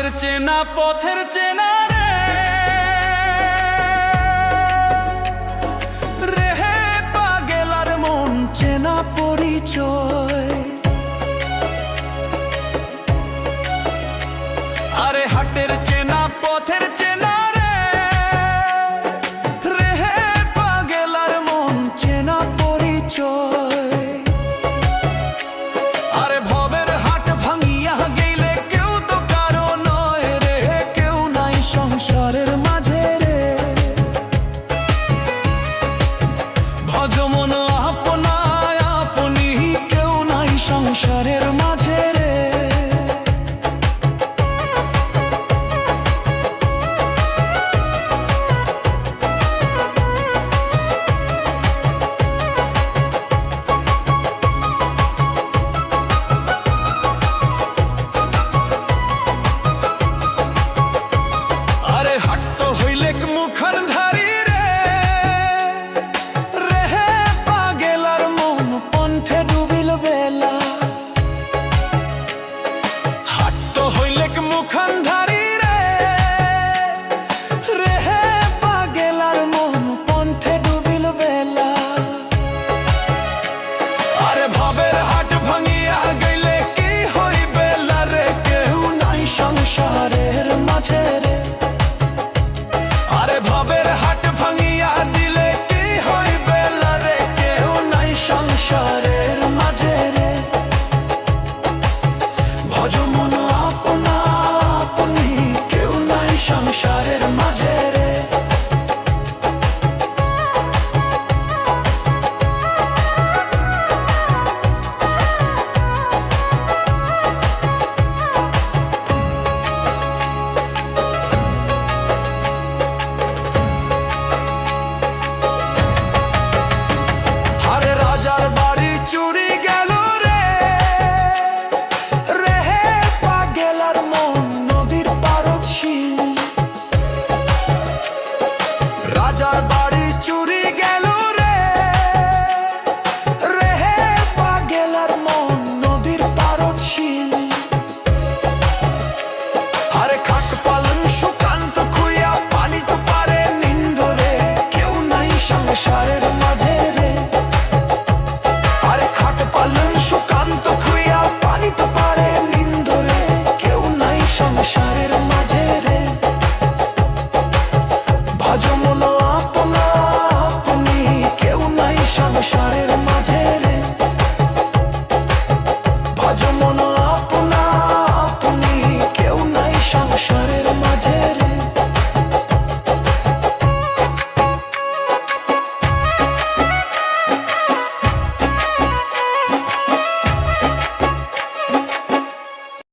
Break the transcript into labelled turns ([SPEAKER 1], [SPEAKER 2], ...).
[SPEAKER 1] হাটের চেনা পথের চেনা রে রেহে পাগেলার মন চেনা পরিচয়। আরে হাটের চেনা পথের চেনা রে রেহে পাগেলার মন চেনা পরিচয়। আরে ভবের হাট ভাঙিয়া গেলে কেউ তো কারো নয় রে, কেউ নাই সংসারের মাঝে রে। ভজমন আপনায় আপনি কেউ নাই সংসারের মাঝে রে। মুখান ধারি রে রেহে পাগেলার মন পন্থে ডুবিল বেলা। হাট তো হইলেক মুখান ধারি রে রেহে পাগেলার মন পন্থে ডুবিল বেলা। আরে ভবের হাট ভাঙিয়া গেলে কি হইবে রে, কেউ নাই সংসারের মাঝে রে। ভবের হাট ভাঙিয়া দিলে কি হইবে রে, কেউ নাই সংসারে